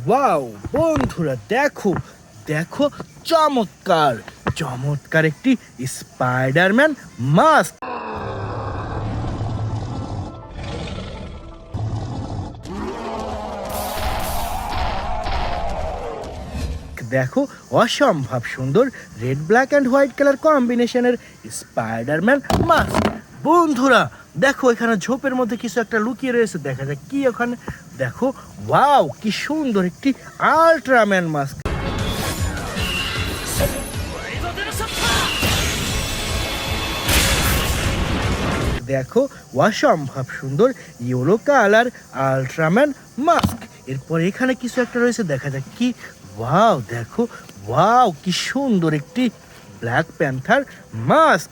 Wow বন্ধুরা, দেখো দেখো, চমৎকার চমৎকার একটি স্পাইডারম্যান মাস্ক। দেখো, অসম্ভব সুন্দর red black and white colour কম্বিনেশনের স্পাইডারম্যান মাস্ক। বন্ধুরা দেখো, এখানে ঝোপের মধ্যে কিছু একটা লুকিয়ে রয়েছে, দেখা যাক কি ওখানে। দেখো, ওয়াও কি সুন্দর একটি আল্ট্রাম্যান মাস্ক। দেখো, অসম্ভব সুন্দর ইয়েলো কালার আল্ট্রাম্যান মাস্ক। এরপর এখানে কিছু একটা রয়েছে, দেখা যাক কি। ওয়াও দেখো, ওয়াও কি সুন্দর একটি Black panther mask.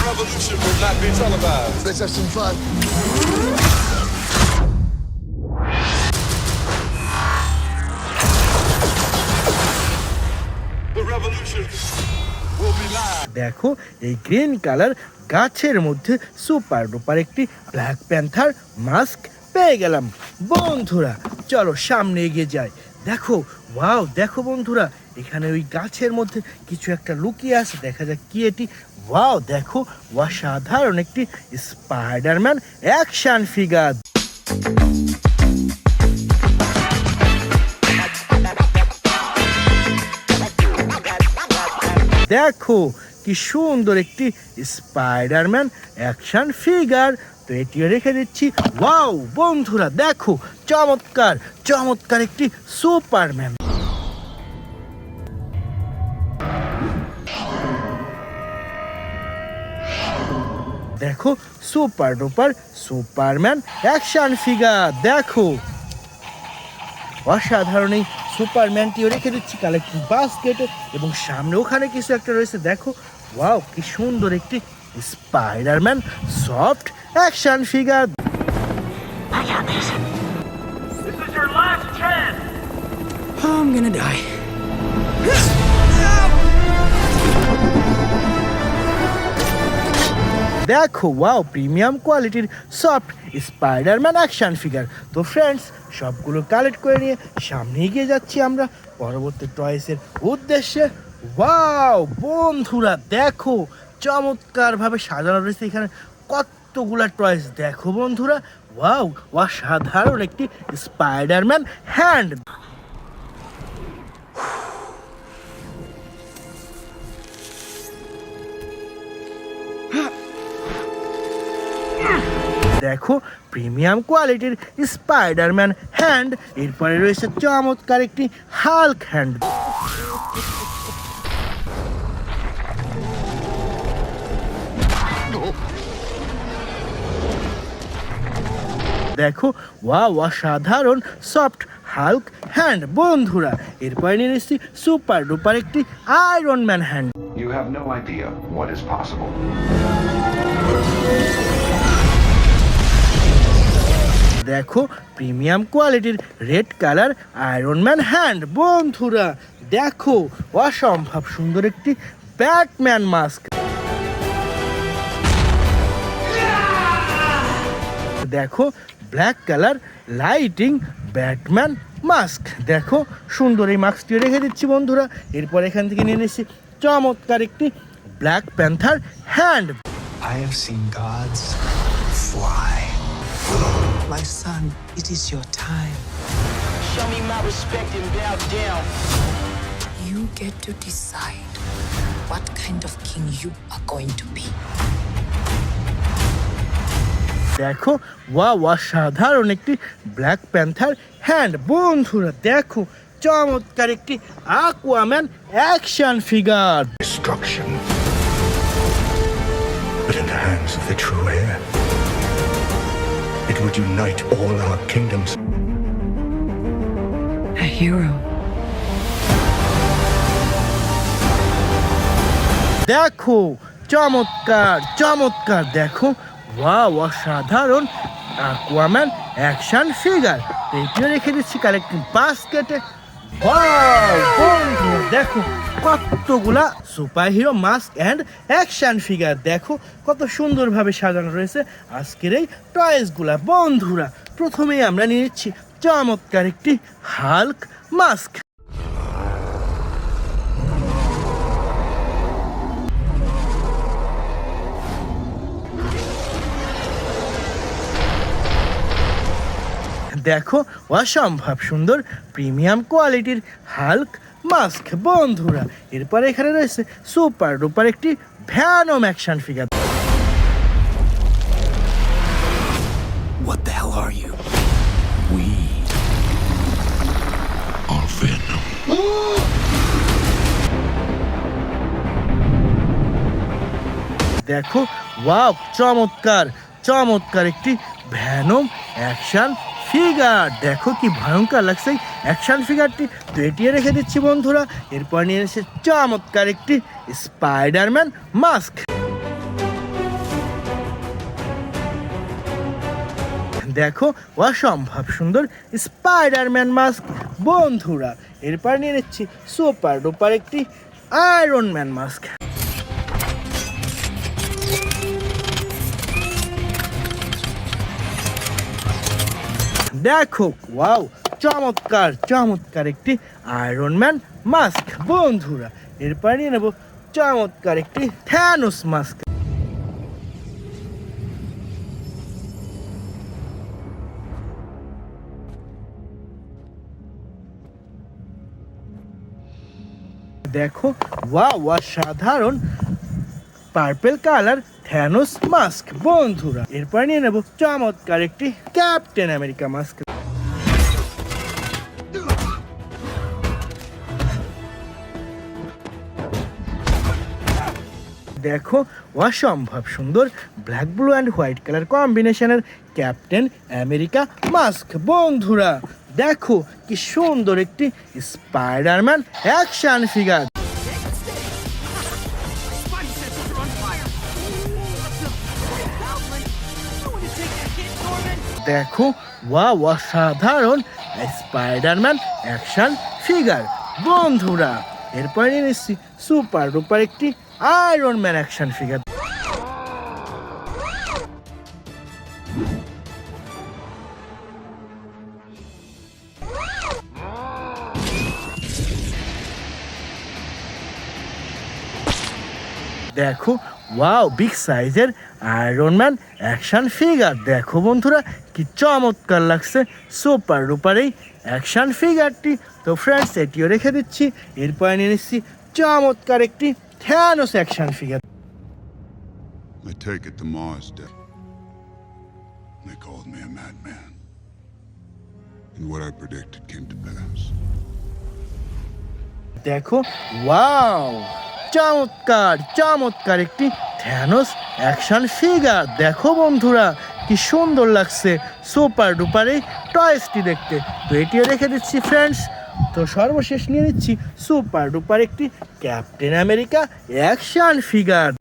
Revolution will not be televised. Let's have some fun. The revolution will be live. দেখো, এই গ্রিন কালার গাছের মধ্যে সুপার ডুপার একটি ব্ল্যাক প্যান্থার মাস্ক পেয়ে গেলাম। বন্ধুরা চলো সামনে এগিয়ে যাই। দেখো, ওয়াও দেখো বন্ধুরা, এখানে ওই গাছের মধ্যে কিছু একটা লুকিয়ে আছে, দেখা যাক কি এটি। ওয়াও দেখো, অসাধারণ একটি স্পাইডারম্যান অ্যাকশন ফিগার। দেখো কি সুন্দর একটি স্পাইডারম্যান অ্যাকশন ফিগার। তো এটিও রেখে দিচ্ছি। ওয়াও বন্ধুরা দেখো, চমৎকার চমৎকার একটি সুপারম্যান। দেখো, super duper Superman action figure. দেখো, অসাধারণ এই সুপারম্যানটিও রেখে দিচ্ছি কালেকশন বাস্কেটে, এবং সামনে ওখানে কিছু একটা রয়েছে। দেখো, ওয়াও কি সুন্দর একটি Spiderman soft action figure. This is your last chance! I'm gonna die. দেখো, ওয়াও প্রিমিয়াম কোয়ালিটির সফট স্পাইডারম্যান অ্যাকশন ফিগার। তো ফ্রেন্ডস, সবগুলো কালেক্ট করে নিয়ে সামনে এগিয়ে যাচ্ছি আমরা পরবর্তী টয়েসের উদ্দেশ্যে। ওয়াও বন্ধুরা দেখো, চমৎকারভাবে সাজানো রয়েছে এখানে কতগুলা টয়েস। দেখো বন্ধুরা, ওয়াও অসাধারণ একটি স্পাইডারম্যান হ্যান্ড। দেখো, প্রিমিয়াম কোয়ালিটির স্পাইডারম্যান হ্যান্ড। এরপরে রয়েছে চমৎকার একটি হাল্ক হ্যান্ড। দেখো, ওয়াও অসাধারণ সফট হাল্ক হ্যান্ড। বন্ধুরা এরপরে নিয়ে নিচ্ছি সুপার ডুপার একটি Iron man hand. You have no idea what is possible. দেখো, প্রিমিয়াম কোয়ালিটির red colour iron man hand. বন্ধুরা দেখো, অসম্ভব সুন্দর একটি ব্যাটম্যান মাস্ক। দেখো, black colour lighting Batman mask. দেখো, সুন্দর এই মাস্কটি রেখে দিচ্ছি বন্ধুরা। এরপর এখান থেকে নিয়ে নিচ্ছি চমৎকার একটি Black Panther hand. I have seen gods fly. My son, it is your time. Show me my respect and bow down. You get to decide what kind of king you are going to be. দেখো, wow অসাধারণ একটি Black Panther hand. বন্ধুরা দেখো, চমৎকার একটি Aquaman action figure. Destruction. But in the hands of the true heir, it would unite all our kingdoms. A hero. দেখো, চমৎকার চমৎকার। দেখো, ওয়াও অসাধারণ আকুয়াম্যান অ্যাকশন ফিগার। এটিও রেখে দিচ্ছি কালেক্টিং বাস্কেটে। ওয়াও বন্ধুরা দেখো, কতগুলা super hero mask and action figure. দেখো কত সুন্দরভাবে সাজানো রয়েছে আজকের এই টয়েসগুলা। বন্ধুরা প্রথমেই আমরা নিয়ে নিচ্ছি চমৎকার একটি হাল্ক মাস্ক। দেখো অসম্ভব সুন্দর প্রিমিয়াম কোয়ালিটির হাল্ক মাস্ক বন্ধুরা। এরপরে এখানে রয়েছে সুপার ডুপার একটি Venom action figure. What the hell are you? We are Venom. দেখো ওয়াও, চমৎকার চমৎকার একটি ভ্যানম অ্যাকশন ফিগার। দেখো কি ভয়ঙ্কর লাগছে অ্যাকশন ফিগারটি। তো এটিও রেখে দিচ্ছি বন্ধুরা। এরপর নিয়ে এসে চমৎকার একটি স্পাইডারম্যান মাস্ক। দেখো অসম্ভব সুন্দর স্পাইডারম্যান মাস্ক বন্ধুরা। এরপর নিয়ে নিচ্ছি সুপার ডুপার একটি আয়রন ম্যান মাস্ক। দেখো ওয়াও, চমৎকার চমৎকার একটি আয়রন ম্যান মাস্ক বন্ধুরা। এরপর নিয়ে নেব চমৎকার একটি থ্যানোস মাস্ক। দেখো ওয়াও, অসাধারণ পার্পল কালার থ্যানোস মাস্ক বন্ধুরা। এরপর নিয়ে নেব চমৎকার একটি ক্যাপ্টেন আমেরিকা মাস্ক। দেখো অসম্ভব সুন্দর black blue and white colour কম্বিনেশনের ক্যাপ্টেন আমেরিকা মাস্ক বন্ধুরা। দেখো কি সুন্দর একটি স্পাইডারম্যান অ্যাকশন ফিগার। দেখো ওয়াও, অসাধারণ স্পাইডারম্যান অ্যাকশন ফিগার বন্ধুরা। এরপর নিয়ে নিচ্ছি সুপার ডুপার একটি আয়রন ম্যান অ্যাকশন ফিগার। দেখো ওয়াও, বিগ সাইজের আয়রন ম্যান অ্যাকশন ফিগার। দেখো বন্ধুরা কি চমৎকার লাগছে সুপার ডুপার এই অ্যাকশন ফিগারটি। তো ফ্রেন্ডস এটিও রেখে দিচ্ছি। এরপর নিয়ে নিচ্ছি চমৎকার একটি Thanos action figure. I take it to Mars, Dad. They called me a madman. And what I predicted came to pass. দেখো ওয়াও, চমৎকার চমৎকার একটি থ্যানোস অ্যাকশন ফিগার। দেখো বন্ধুরা কি সুন্দর লাগছে সুপার ডুপার এই টয়েসটি দেখতে। তো এটিও রেখে দিচ্ছি ফ্রেন্ডস। তো সর্বশেষ নিয়ে নিচ্ছি সুপার ডুপার একটি ক্যাপ্টেন আমেরিকা অ্যাকশন ফিগার।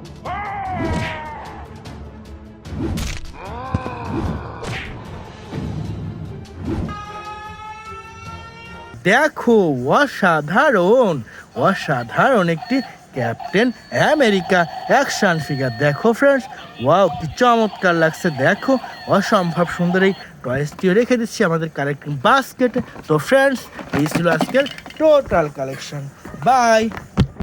দেখো অসাধারণ অসাধারণ একটি ক্যাপ্টেন আমেরিকা অ্যাকশন ফিগার। দেখো ফ্রেন্ডস ওয়াও কি চমৎকার লাগছে। দেখো অসম্ভব সুন্দর এই টয়েসটিও রেখে দিচ্ছি আমাদের কালেকশন বাস্কেটে। তো ফ্রেন্ডস এই ছিল আজকের টোটাল কালেকশন। বাই।